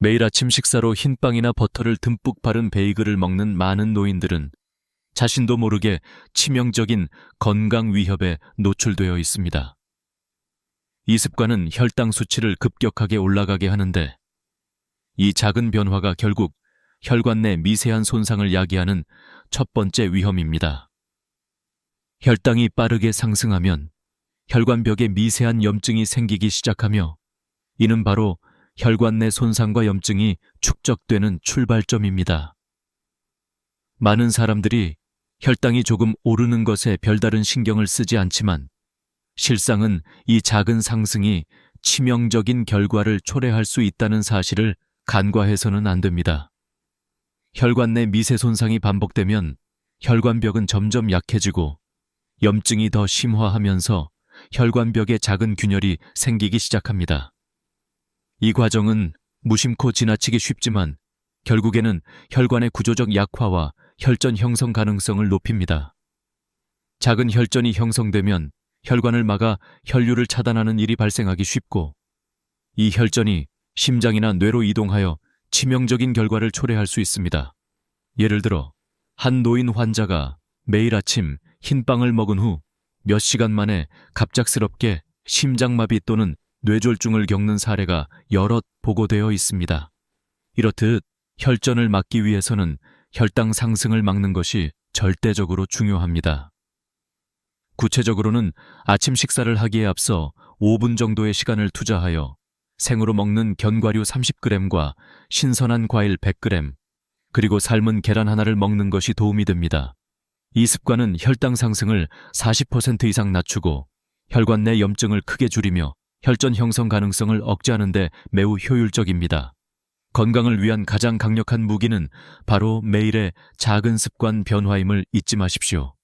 매일 아침 식사로 흰빵이나 버터를 듬뿍 바른 베이글을 먹는 많은 노인들은 자신도 모르게 치명적인 건강 위협에 노출되어 있습니다. 이 습관은 혈당 수치를 급격하게 올라가게 하는데, 이 작은 변화가 결국 혈관 내 미세한 손상을 야기하는 첫 번째 위험입니다. 혈당이 빠르게 상승하면 혈관벽에 미세한 염증이 생기기 시작하며, 이는 바로 혈관 내 손상과 염증이 축적되는 출발점입니다. 많은 사람들이 혈당이 조금 오르는 것에 별다른 신경을 쓰지 않지만, 실상은 이 작은 상승이 치명적인 결과를 초래할 수 있다는 사실을 간과해서는 안 됩니다. 혈관 내 미세 손상이 반복되면 혈관벽은 점점 약해지고 염증이 더 심화하면서 혈관벽에 작은 균열이 생기기 시작합니다. 이 과정은 무심코 지나치기 쉽지만 결국에는 혈관의 구조적 약화와 혈전 형성 가능성을 높입니다. 작은 혈전이 형성되면 혈관을 막아 혈류를 차단하는 일이 발생하기 쉽고, 이 혈전이 심장이나 뇌로 이동하여 치명적인 결과를 초래할 수 있습니다. 예를 들어 한 노인 환자가 매일 아침 흰빵을 먹은 후 몇 시간 만에 갑작스럽게 심장마비 또는 뇌졸중을 겪는 사례가 여럿 보고되어 있습니다. 이렇듯 혈전을 막기 위해서는 혈당 상승을 막는 것이 절대적으로 중요합니다. 구체적으로는 아침 식사를 하기에 앞서 5분 정도의 시간을 투자하여 생으로 먹는 견과류 30g과 신선한 과일 100g, 그리고 삶은 계란 하나를 먹는 것이 도움이 됩니다. 이 습관은 혈당 상승을 40% 이상 낮추고 혈관 내 염증을 크게 줄이며 혈전 형성 가능성을 억제하는 데 매우 효율적입니다. 건강을 위한 가장 강력한 무기는 바로 매일의 작은 습관 변화임을 잊지 마십시오.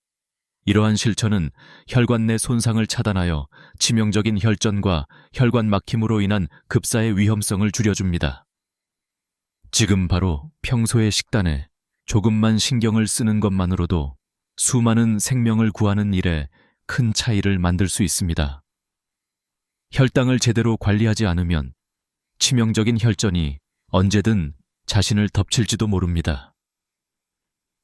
이러한 실천은 혈관 내 손상을 차단하여 치명적인 혈전과 혈관 막힘으로 인한 급사의 위험성을 줄여줍니다. 지금 바로 평소의 식단에 조금만 신경을 쓰는 것만으로도 수많은 생명을 구하는 일에 큰 차이를 만들 수 있습니다. 혈당을 제대로 관리하지 않으면 치명적인 혈전이 언제든 자신을 덮칠지도 모릅니다.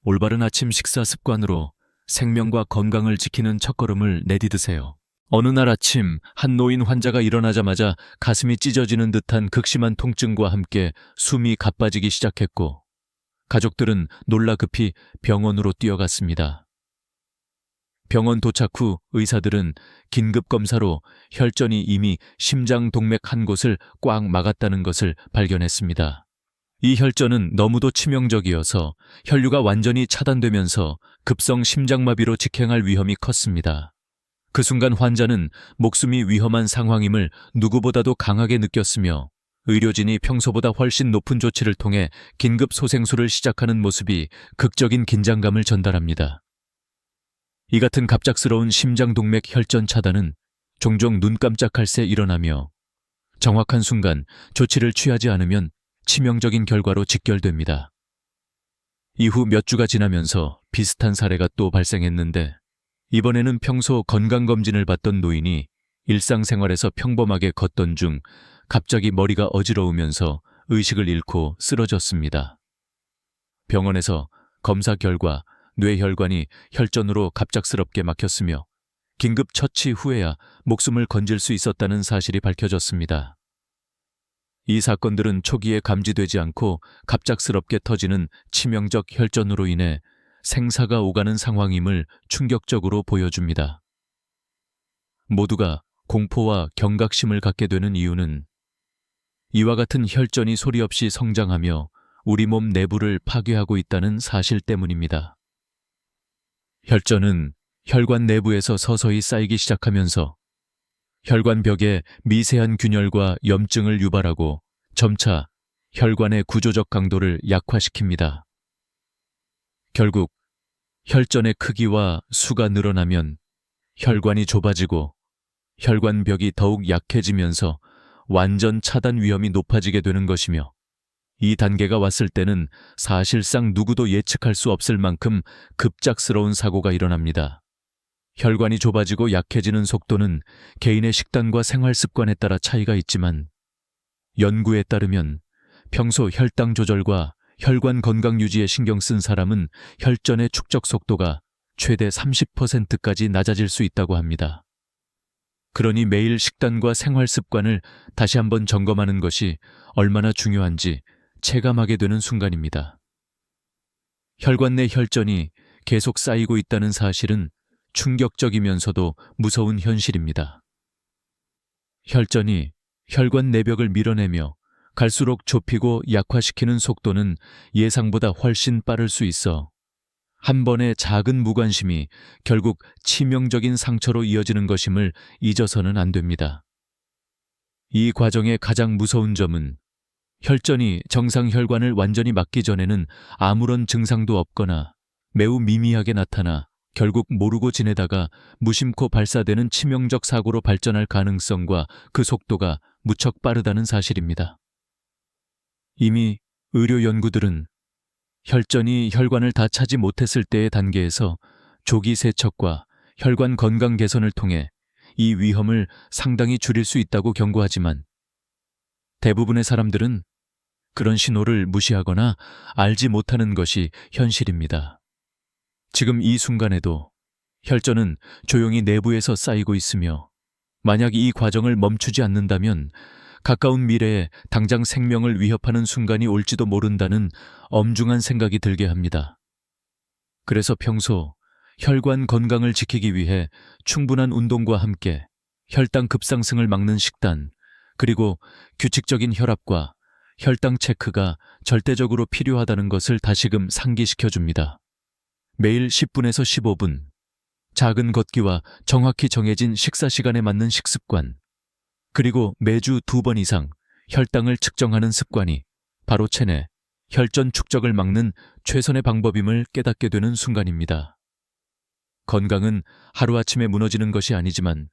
올바른 아침 식사 습관으로 생명과 건강을 지키는 첫걸음을 내디드세요. 어느 날 아침 한 노인 환자가 일어나자마자 가슴이 찢어지는 듯한 극심한 통증과 함께 숨이 가빠지기 시작했고, 가족들은 놀라 급히 병원으로 뛰어갔습니다. 병원 도착 후 의사들은 긴급 검사로 혈전이 이미 심장 동맥 한 곳을 꽉 막았다는 것을 발견했습니다. 이 혈전은 너무도 치명적이어서 혈류가 완전히 차단되면서 급성 심장마비로 직행할 위험이 컸습니다. 그 순간 환자는 목숨이 위험한 상황임을 누구보다도 강하게 느꼈으며, 의료진이 평소보다 훨씬 높은 조치를 통해 긴급 소생술을 시작하는 모습이 극적인 긴장감을 전달합니다. 이 같은 갑작스러운 심장동맥 혈전 차단은 종종 눈 깜짝할 새 일어나며, 정확한 순간 조치를 취하지 않으면 치명적인 결과로 직결됩니다. 이후 몇 주가 지나면서 비슷한 사례가 또 발생했는데, 이번에는 평소 건강검진을 받던 노인이 일상생활에서 평범하게 걷던 중 갑자기 머리가 어지러우면서 의식을 잃고 쓰러졌습니다. 병원에서 검사 결과 뇌혈관이 혈전으로 갑작스럽게 막혔으며 긴급 처치 후에야 목숨을 건질 수 있었다는 사실이 밝혀졌습니다. 이 사건들은 초기에 감지되지 않고 갑작스럽게 터지는 치명적 혈전으로 인해 생사가 오가는 상황임을 충격적으로 보여줍니다. 모두가 공포와 경각심을 갖게 되는 이유는 이와 같은 혈전이 소리 없이 성장하며 우리 몸 내부를 파괴하고 있다는 사실 때문입니다. 혈전은 혈관 내부에서 서서히 쌓이기 시작하면서 혈관벽에 미세한 균열과 염증을 유발하고 점차 혈관의 구조적 강도를 약화시킵니다. 결국 혈전의 크기와 수가 늘어나면 혈관이 좁아지고 혈관벽이 더욱 약해지면서 완전 차단 위험이 높아지게 되는 것이며, 이 단계가 왔을 때는 사실상 누구도 예측할 수 없을 만큼 급작스러운 사고가 일어납니다. 혈관이 좁아지고 약해지는 속도는 개인의 식단과 생활 습관에 따라 차이가 있지만, 연구에 따르면 평소 혈당 조절과 혈관 건강 유지에 신경 쓴 사람은 혈전의 축적 속도가 최대 30%까지 낮아질 수 있다고 합니다. 그러니 매일 식단과 생활 습관을 다시 한번 점검하는 것이 얼마나 중요한지 체감하게 되는 순간입니다. 혈관 내 혈전이 계속 쌓이고 있다는 사실은 충격적이면서도 무서운 현실입니다. 혈전이 혈관 내벽을 밀어내며 갈수록 좁히고 약화시키는 속도는 예상보다 훨씬 빠를 수 있어 한 번의 작은 무관심이 결국 치명적인 상처로 이어지는 것임을 잊어서는 안 됩니다. 이 과정의 가장 무서운 점은 혈전이 정상 혈관을 완전히 막기 전에는 아무런 증상도 없거나 매우 미미하게 나타나 결국 모르고 지내다가 무심코 발사되는 치명적 사고로 발전할 가능성과 그 속도가 무척 빠르다는 사실입니다. 이미 의료 연구들은 혈전이 혈관을 다 차지 못했을 때의 단계에서 조기 세척과 혈관 건강 개선을 통해 이 위험을 상당히 줄일 수 있다고 경고하지만 대부분의 사람들은 그런 신호를 무시하거나 알지 못하는 것이 현실입니다. 지금 이 순간에도 혈전은 조용히 내부에서 쌓이고 있으며 만약 이 과정을 멈추지 않는다면 가까운 미래에 당장 생명을 위협하는 순간이 올지도 모른다는 엄중한 생각이 들게 합니다. 그래서 평소 혈관 건강을 지키기 위해 충분한 운동과 함께 혈당 급상승을 막는 식단, 그리고 규칙적인 혈압과 혈당 체크가 절대적으로 필요하다는 것을 다시금 상기시켜줍니다. 매일 10분에서 15분, 작은 걷기와 정확히 정해진 식사 시간에 맞는 식습관, 그리고 매주 2번 이상 혈당을 측정하는 습관이 바로 체내 혈전 축적을 막는 최선의 방법임을 깨닫게 되는 순간입니다. 건강은 하루아침에 무너지는 것이 아니지만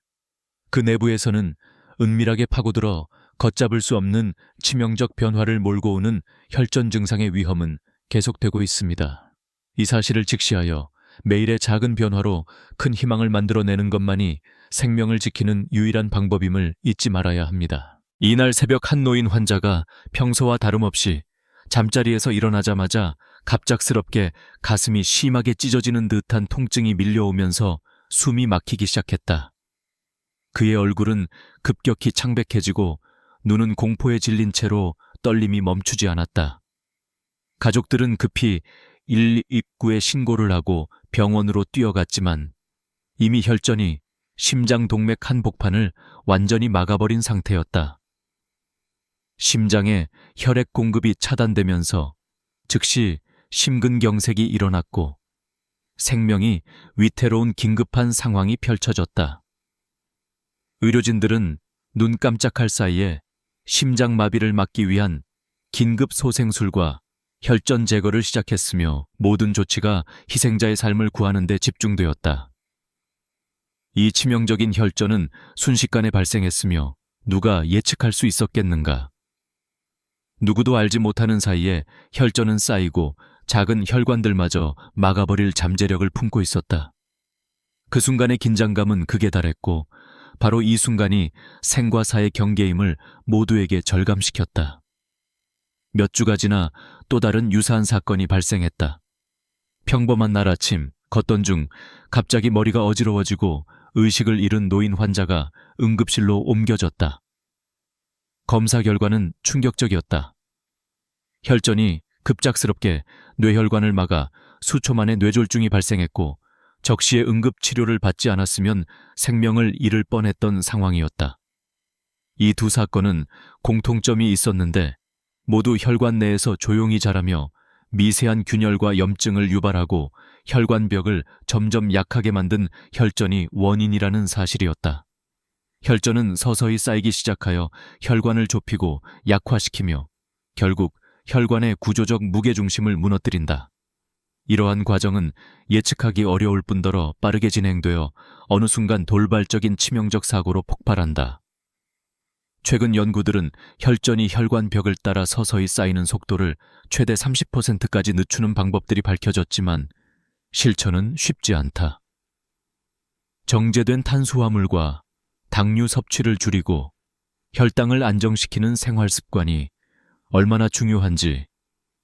그 내부에서는 은밀하게 파고들어 걷잡을 수 없는 치명적 변화를 몰고 오는 혈전 증상의 위험은 계속되고 있습니다. 이 사실을 직시하여 매일의 작은 변화로 큰 희망을 만들어내는 것만이 생명을 지키는 유일한 방법임을 잊지 말아야 합니다. 이날 새벽 한 노인 환자가 평소와 다름없이 잠자리에서 일어나자마자 갑작스럽게 가슴이 심하게 찢어지는 듯한 통증이 밀려오면서 숨이 막히기 시작했다. 그의 얼굴은 급격히 창백해지고 눈은 공포에 질린 채로 떨림이 멈추지 않았다. 가족들은 급히 119에 신고를 하고 병원으로 뛰어갔지만 이미 혈전이 심장 동맥 한복판을 완전히 막아버린 상태였다. 심장에 혈액 공급이 차단되면서 즉시 심근경색이 일어났고 생명이 위태로운 긴급한 상황이 펼쳐졌다. 의료진들은 눈 깜짝할 사이에 심장마비를 막기 위한 긴급 소생술과 혈전 제거를 시작했으며 모든 조치가 희생자의 삶을 구하는 데 집중되었다. 이 치명적인 혈전은 순식간에 발생했으며 누가 예측할 수 있었겠는가? 누구도 알지 못하는 사이에 혈전은 쌓이고 작은 혈관들마저 막아버릴 잠재력을 품고 있었다. 그 순간의 긴장감은 극에 달했고 바로 이 순간이 생과 사의 경계임을 모두에게 절감시켰다. 몇 주가 지나 또 다른 유사한 사건이 발생했다. 평범한 날 아침 걷던 중 갑자기 머리가 어지러워지고 의식을 잃은 노인 환자가 응급실로 옮겨졌다. 검사 결과는 충격적이었다. 혈전이 급작스럽게 뇌혈관을 막아 수초 만에 뇌졸중이 발생했고 적시에 응급치료를 받지 않았으면 생명을 잃을 뻔했던 상황이었다. 이 두 사건은 공통점이 있었는데 모두 혈관 내에서 조용히 자라며 미세한 균열과 염증을 유발하고 혈관벽을 점점 약하게 만든 혈전이 원인이라는 사실이었다. 혈전은 서서히 쌓이기 시작하여 혈관을 좁히고 약화시키며 결국 혈관의 구조적 무게중심을 무너뜨린다. 이러한 과정은 예측하기 어려울 뿐더러 빠르게 진행되어 어느 순간 돌발적인 치명적 사고로 폭발한다. 최근 연구들은 혈전이 혈관벽을 따라 서서히 쌓이는 속도를 최대 30%까지 늦추는 방법들이 밝혀졌지만 실천은 쉽지 않다. 정제된 탄수화물과 당류 섭취를 줄이고 혈당을 안정시키는 생활 습관이 얼마나 중요한지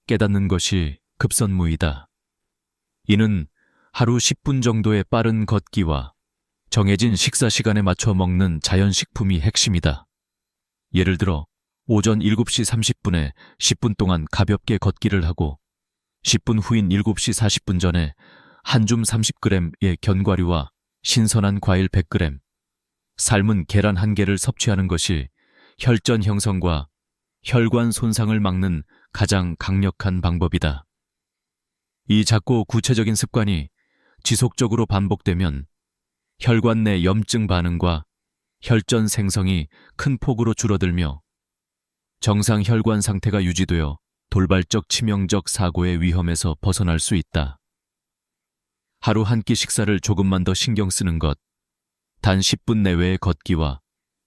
깨닫는 것이 급선무이다. 이는 하루 10분 정도의 빠른 걷기와 정해진 식사 시간에 맞춰 먹는 자연식품이 핵심이다. 예를 들어 오전 7시 30분에 10분 동안 가볍게 걷기를 하고 10분 후인 7시 40분 전에 한 줌 30g의 견과류와 신선한 과일 100g, 삶은 계란 1개를 섭취하는 것이 혈전 형성과 혈관 손상을 막는 가장 강력한 방법이다. 이 작고 구체적인 습관이 지속적으로 반복되면 혈관 내 염증 반응과 혈전 생성이 큰 폭으로 줄어들며 정상 혈관 상태가 유지되어 돌발적 치명적 사고의 위험에서 벗어날 수 있다. 하루 한 끼 식사를 조금만 더 신경 쓰는 것, 단 10분 내외의 걷기와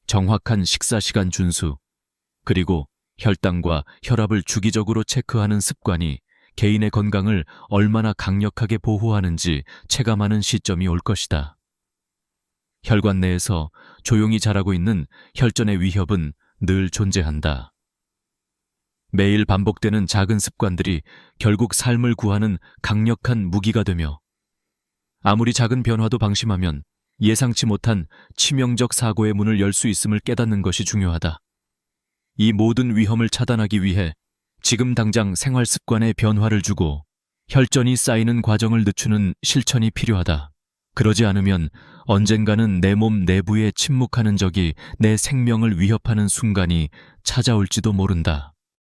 정확한 식사 시간 준수, 그리고 혈당과 혈압을 주기적으로 체크하는 습관이 개인의 건강을 얼마나 강력하게 보호하는지 체감하는 시점이 올 것이다. 혈관 내에서 조용히 자라고 있는 혈전의 위협은 늘 존재한다. 매일 반복되는 작은 습관들이 결국 삶을 구하는 강력한 무기가 되며 아무리 작은 변화도 방심하면 예상치 못한 치명적 사고의 문을 열 수 있음을 깨닫는 것이 중요하다. 이 모든 위험을 차단하기 위해 지금 당장 생활 습관에 변화를 주고 혈전이 쌓이는 과정을 늦추는 실천이 필요하다. 그러지 않으면 언젠가는 내 몸 내부에 침묵하는 적이 내 생명을 위협하는 순간이 찾아올지도 모른다.